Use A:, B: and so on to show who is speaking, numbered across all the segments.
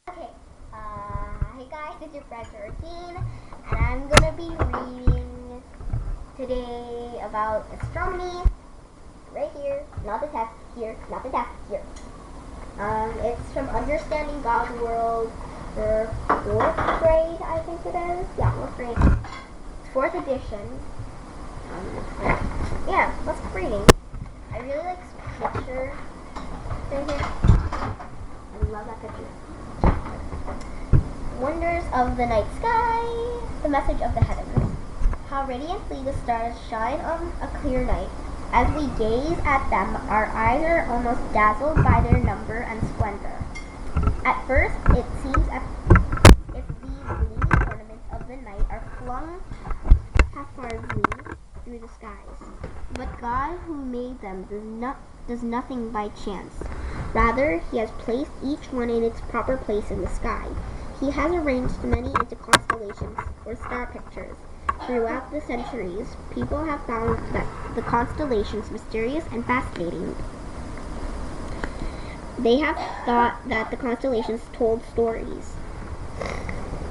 A: Okay, hey guys, it's your friend Georgene, and I'm gonna be reading today about astronomy, right here, not the text here, not the text here. It's from Understanding God's World for 4th grade, I think it is. Yeah, 4th grade. It's 4th edition. Yeah, let's keep reading. I really like this picture right here. I love that picture. Wonders of the night sky, the message of the heavens. How radiantly the stars shine on a clear night. As we gaze at them, our eyes are almost dazzled by their number and splendor. At first, it seems as if these gleaming ornaments of the night are flung haphazardly through the skies. But God, who made them, does nothing by chance. Rather, He has placed each one in its proper place in the sky. He has arranged many into constellations, or star pictures. Throughout the centuries, people have found that the constellations mysterious and fascinating. They have thought that the constellations told stories.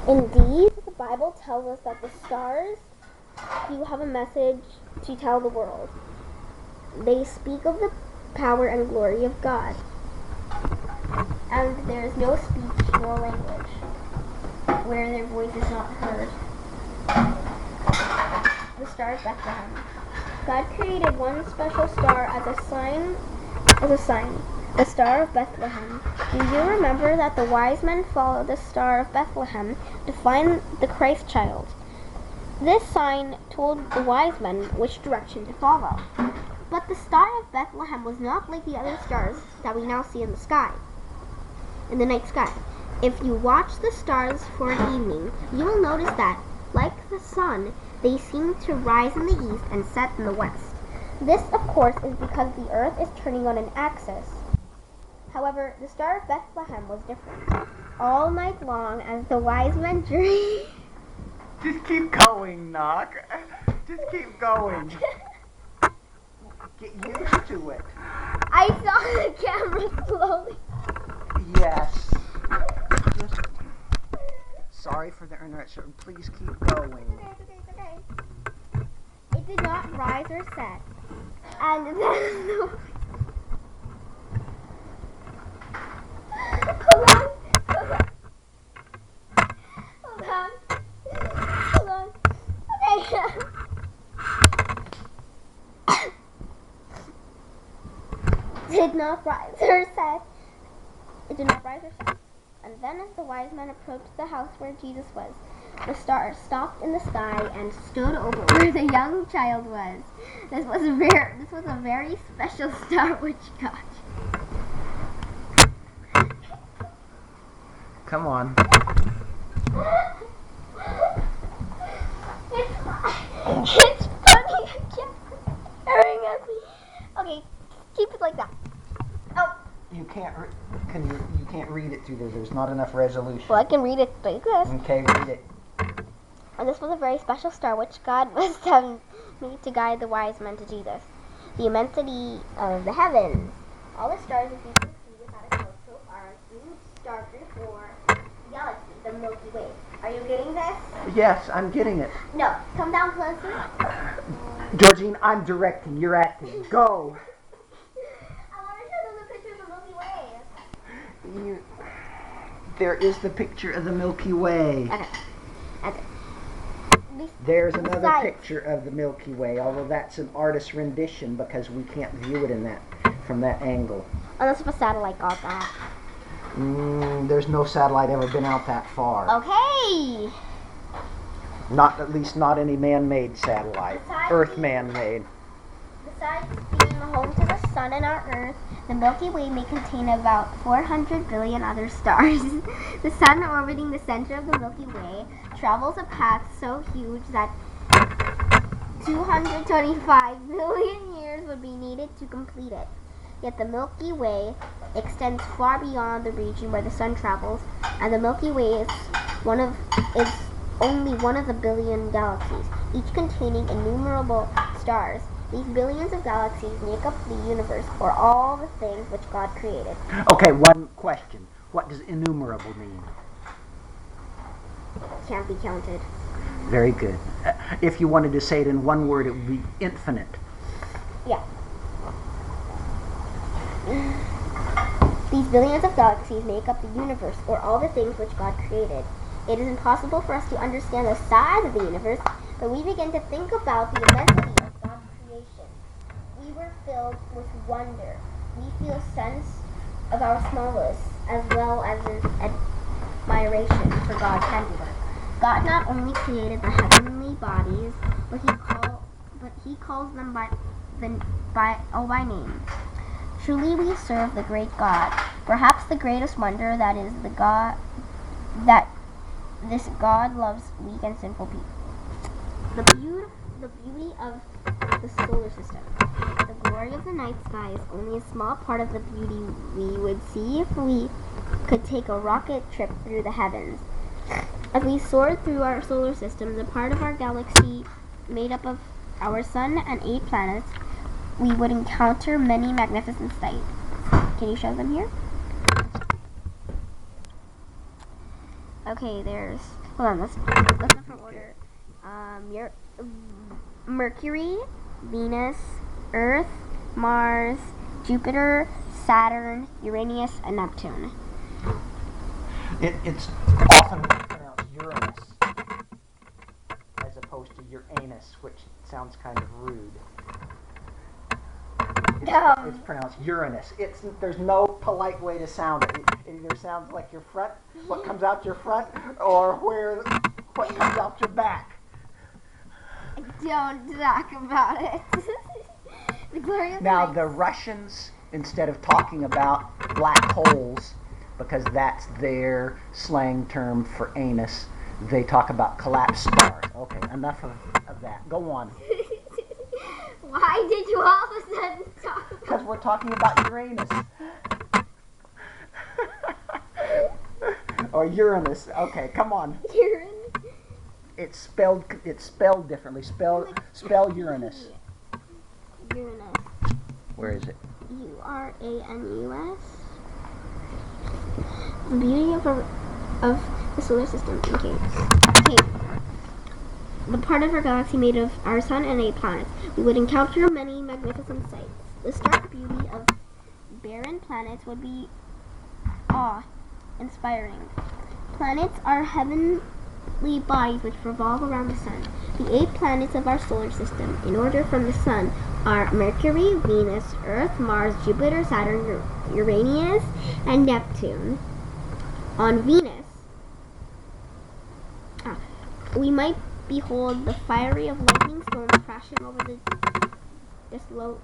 A: Indeed, the Bible tells us that the stars do have a message to tell the world. They speak of the power and glory of God. And there is no speech nor language where their voice is not heard. The Star of Bethlehem. God created one special star as a sign, the Star of Bethlehem. Do you remember that the wise men followed the Star of Bethlehem to find the Christ child? This sign told the wise men which direction to follow. But the Star of Bethlehem was not like the other stars that we now see in the sky, in the night sky. If you watch the stars for an evening, you will notice that, like the sun, they seem to rise in the east and set in the west. This, of course, is because the earth is turning on an axis. However, the Star of Bethlehem was different. All night long, as the wise men dreamed...
B: Just keep going, Knock. Just keep going. Get used to it.
A: I saw the camera slowly.
B: Yes. Just sorry for the interruption. Please keep going.
A: It's okay. It did not rise or set. And then... Hold on. Okay. Did not rise or set. It did not rise or set. And then as the wise men approached the house where Jesus was, the star stopped in the sky and stood over where the young child was. This was a very special star which God.
B: Come on.
A: It's funny. I can't staring at me. Okay, keep it like that. Oh.
B: You can't. You can't read it through there. There's not enough resolution.
A: Well, I can read it like this.
B: Okay, read it.
A: And this was a very special star which God was telling me to guide the wise men to Jesus. The immensity of the heavens. All the stars that you can see without a telescope are a huge star group or galaxy, the Milky Way. Are you getting this?
B: Yes, I'm getting it.
A: No. Come down closer.
B: Georgene, I'm directing. You're acting. Go.
A: I want to show them the picture of the Milky Way.
B: There is the picture of the Milky Way.
A: Okay.
B: There's another picture of the Milky Way, although that's an artist's rendition because we can't view it from that angle.
A: Unless if a satellite got that.
B: There's no satellite ever been out that far.
A: Okay.
B: At least not any man-made satellite. Earth man-made.
A: Besides being home to the sun and our Earth, the Milky Way may contain about 400 billion other stars. The sun orbiting the center of the Milky Way travels a path so huge that 225 billion years would be needed to complete it. Yet the Milky Way extends far beyond the region where the sun travels, and the Milky Way is only one of the billion galaxies, each containing innumerable stars. These billions of galaxies make up the universe, or all the things which God created.
B: Okay, one question. What does innumerable mean?
A: Can't be counted.
B: Very good. If you wanted to say it in one word, it would be infinite.
A: Yeah. These billions of galaxies make up the universe, or all the things which God created. It is impossible for us to understand the size of the universe, but we begin to think about the immensity of God's creation. We were filled with wonder. We feel a sense of our smallness, as well as an admiration for God's handiwork. God not only created the heavenly bodies, but he calls them by name. Truly we serve the great God. Perhaps the greatest wonder that is that this God loves weak and sinful people. The beauty of the solar system. The glory of the night sky is only a small part of the beauty we would see if we could take a rocket trip through the heavens. As we soared through our solar system, the part of our galaxy made up of our sun and 8 planets, we would encounter many magnificent sights. Can you show them here? Okay, hold on, let's go from order. Mercury, Venus, Earth, Mars, Jupiter, Saturn, Uranus, and Neptune.
B: It's often pronounced Uranus as opposed to Uranus, which sounds kind of rude. It's pronounced Uranus. There's no polite way to sound it. It either sounds like your front, what comes out your front, or what comes out your back.
A: Don't talk about it.
B: Now, the Russians, instead of talking about black holes, because that's their slang term for anus, they talk about collapsed stars. Okay, enough of that. Go on.
A: Why did you all of a sudden talk about?
B: Because we're talking about Uranus. Or Uranus. Okay, come on.
A: Uranus.
B: It's spelled differently. Spell Uranus.
A: Uranus.
B: Where is it?
A: Uranus. The beauty of the solar system. Okay. The part of our galaxy made of our sun and 8 planets. We would encounter many magnificent sights. The stark beauty of barren planets would be awe-inspiring. Planets are heavenly bodies which revolve around the sun. The 8 planets of our solar system, in order from the sun, are Mercury, Venus, Earth, Mars, Jupiter, Saturn, Uranus, and Neptune. On Venus, we might behold the fiery of lightning storms crashing over the desolate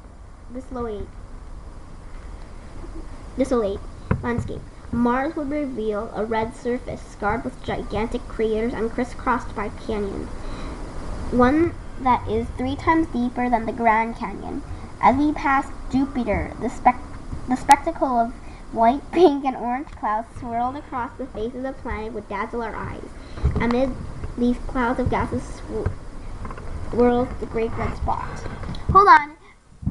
A: landscape. Mars would reveal a red surface scarred with gigantic craters and crisscrossed by canyons, one that is 3 times deeper than the Grand Canyon. As we pass Jupiter, the spectacle of white, pink, and orange clouds swirled across the face of the planet would dazzle our eyes. Amid these clouds of gases swirls the great red spot. Hold on.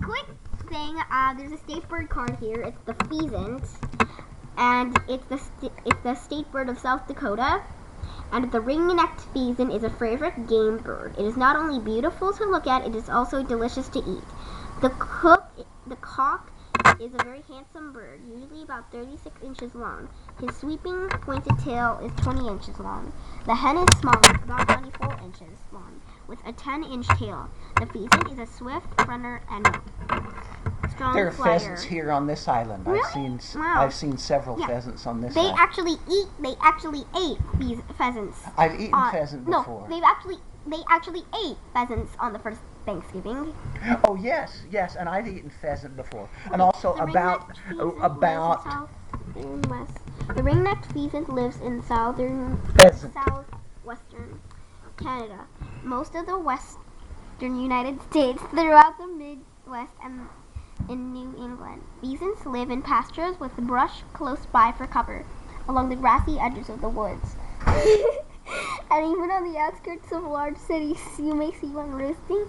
A: Quick thing, there's a state bird card here. It's the pheasant. And it's the state bird of South Dakota. And the ring-necked pheasant is a favorite game bird. It is not only beautiful to look at, it is also delicious to eat. The cock is a very handsome bird, usually about 36 inches long. His sweeping pointed tail is 20 inches long. The hen is smaller, about 24 inches long, with a 10-inch tail. The pheasant is a swift runner and strong
B: There are
A: flyer.
B: pheasants here on this island.
A: Really?
B: I've seen several pheasants on this island.
A: They actually ate these pheasants.
B: I've eaten pheasant before.
A: No, they actually ate pheasants on the first Thanksgiving.
B: Oh yes, and I've eaten pheasant before, and also about
A: The ring-necked pheasant lives in southwestern Canada, most of the western United States, throughout the Midwest, and in New England. Pheasants live in pastures with brush close by for cover, along the grassy edges of the woods. And even on the outskirts of large cities, you may see one roosting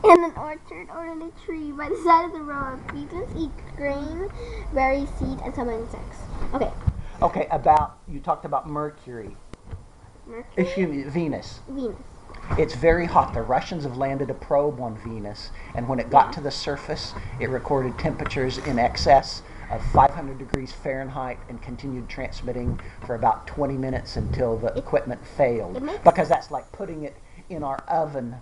A: in an orchard or in a tree by the side of the road. Pheasants eat grain, berries, seeds, and some insects. Okay.
B: Okay, you talked about Mercury.
A: Mercury?
B: Excuse me, Venus.
A: Venus.
B: It's very hot. The Russians have landed a probe on Venus, and when it got to the surface, it recorded temperatures in excess of 500 degrees Fahrenheit and continued transmitting for about 20 minutes until the equipment failed. Because that's like putting it in our oven,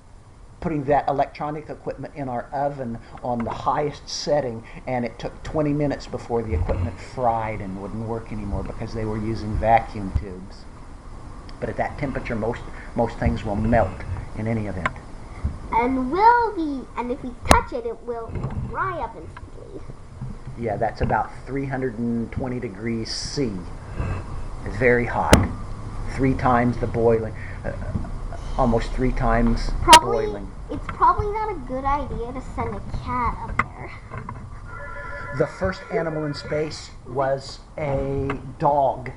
B: putting that electronic equipment in our oven on the highest setting, and it took 20 minutes before the equipment fried and wouldn't work anymore because they were using vacuum tubes. But at that temperature, most things will melt in any event.
A: And if we touch it, it will dry up instantly.
B: Yeah, that's about 320 degrees C. It's very hot. 3 times the boiling, almost 3 times boiling.
A: It's probably not a good idea to send a cat up there.
B: The first animal in space was a dog.